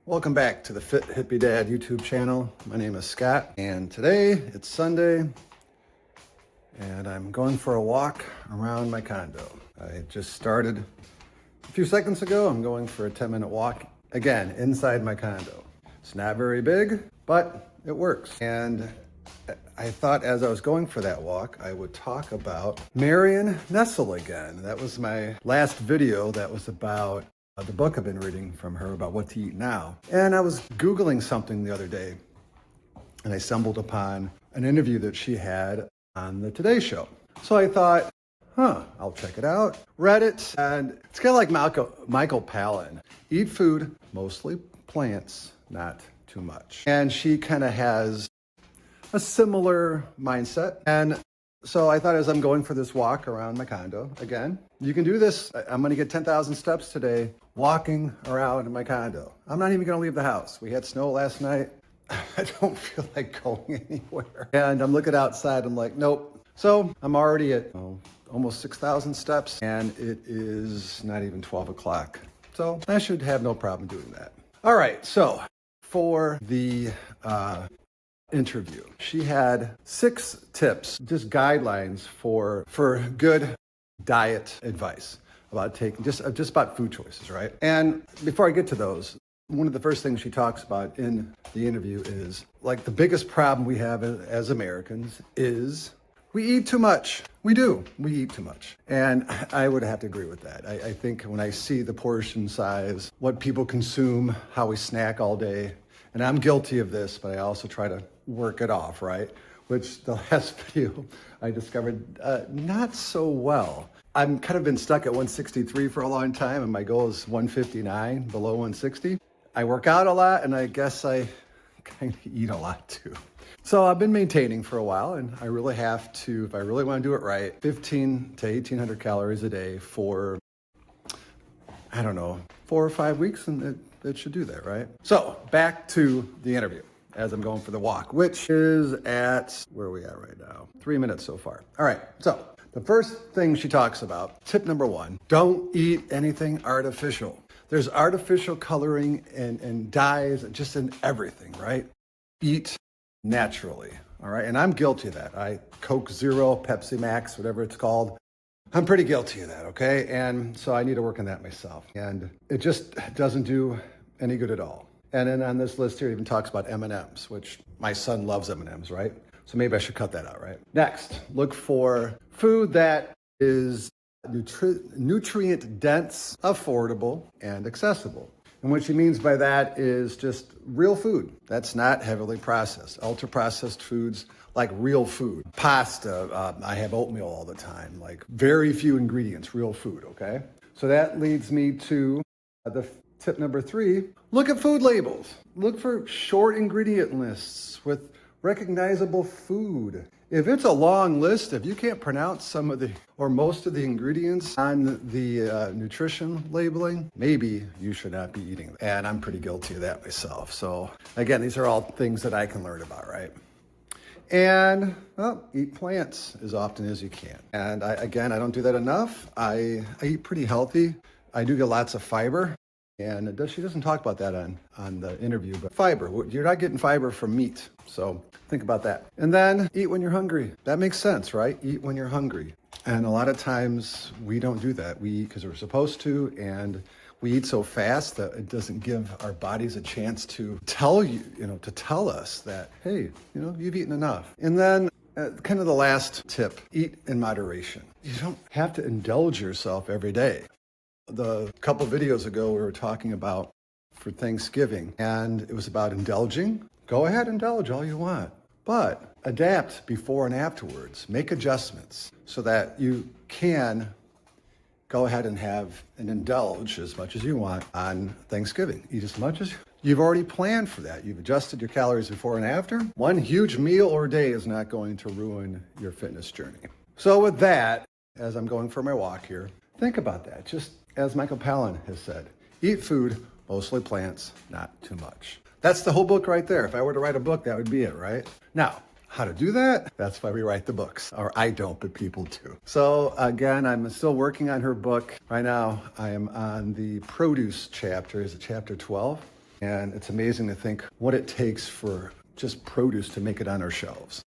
Welcome back to the FitHippyDad YouTube channel. My name is Scott, and today it's Sunday, and I'm going for a walk around my condo. I just started a few seconds ago. I'm going for a 10-minute walk, again, inside my condo. It's not very big, but it works. And I thought as I was going for that walk, I would talk about Marion Nestle again. That was my last video that was about the book I've been reading from her about what to eat now. And I was Googling something the other day, and I stumbled upon an interview that she had on the Today Show. So I thought, I'll check it out. Read it, and it's kind of like Michael Palin. Eat food, mostly plants, not too much. And she kind of has a similar mindset. And so I thought as I'm going for this walk around my condo, again, you can do this. I'm going to get 10,000 steps today walking around in my condo. I'm not even going to leave the house. We had snow last night. I don't feel like going anywhere. And I'm looking outside. I'm like, nope. So I'm already at almost 6,000 steps, and it is not even 12 o'clock. So I should have no problem doing that. All right. So for the interview, she had 6 tips, just guidelines for good diet advice about taking just about food choices, right? And before I get to those, one of the first things she talks about in the interview is like the biggest problem we have as Americans is we eat too much. We do. We eat too much. And I would have to agree with that. I think when I see the portion size, what people consume, how we snack all day, and I'm guilty of this, but I also try to work it off, right? Which the last video I discovered not so well. I've kind of been stuck at 163 for a long time, and my goal is 159, below 160. I work out a lot, and I guess I kind of eat a lot too. So I've been maintaining for a while, and I really have to, if I really want to do it right, 15 to 1,800 calories a day for, I don't know, 4 or 5 weeks, and it should do that, right? So back to the interview as I'm going for the walk, which is at, where are we at right now? 3 minutes so far. All right, so the first thing she talks about, tip number 1, don't eat anything artificial. There's artificial coloring and dyes just in everything, right? Eat naturally, all right? And I'm guilty of that. Coke Zero, Pepsi Max, whatever it's called. I'm pretty guilty of that, okay? And so I need to work on that myself. And it just doesn't do any good at all. And then on this list here, it even talks about M&Ms, which my son loves M&Ms, right? So maybe I should cut that out, right? Next, look for food that is nutrient dense, affordable, and accessible. And what she means by that is just real food that's not heavily processed. Ultra processed foods like real food. Pasta, I have oatmeal all the time, like very few ingredients, real food, okay? So that leads me to the tip number 3, look at food labels. Look for short ingredient lists with recognizable food. If it's a long list, if you can't pronounce some of the or most of the ingredients on the nutrition labeling, maybe you should not be eating them. And I'm pretty guilty of that myself. So again, these are all things that I can learn about, right? And eat plants as often as you can. And I don't do that enough. I eat pretty healthy. I do get lots of fiber. And she doesn't talk about that on the interview, but fiber, you're not getting fiber from meat. So think about that. And then eat when you're hungry. That makes sense, right? Eat when you're hungry. And a lot of times we don't do that. We eat because we're supposed to, and we eat so fast that it doesn't give our bodies a chance to tell us that, hey, you've eaten enough. And then kind of the last tip, eat in moderation. You don't have to indulge yourself every day. The couple videos ago, we were talking about for Thanksgiving, and it was about indulging. Go ahead, indulge all you want, but adapt before and afterwards. Make adjustments so that you can go ahead and have and indulge as much as you want on Thanksgiving. Eat as much as you've already planned for that. You've adjusted your calories before and after. One huge meal or day is not going to ruin your fitness journey. So with that, as I'm going for my walk here, think about that. Just as Michael Palin has said, eat food, mostly plants, not too much. That's the whole book right there. If I were to write a book, that would be it, right? Now, how to do that? That's why we write the books. Or I don't, but people do. So again, I'm still working on her book. Right now, I am on the produce chapter. Is it chapter 12? And it's amazing to think what it takes for just produce to make it on our shelves.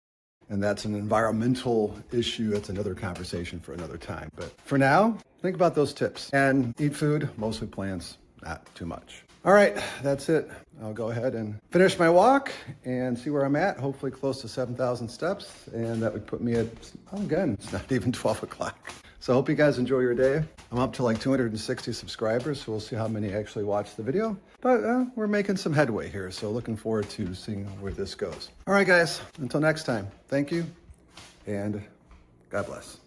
And that's an environmental issue. That's another conversation for another time. But for now, think about those tips and eat food, mostly plants, not too much. All right, that's it. I'll go ahead and finish my walk and see where I'm at, hopefully close to 7,000 steps. And that would put me at, oh, again, it's not even 12 o'clock. So I hope you guys enjoy your day. I'm up to like 260 subscribers, so we'll see how many actually watch the video. But we're making some headway here, so looking forward to seeing where this goes. All right, guys, until next time, thank you, and God bless.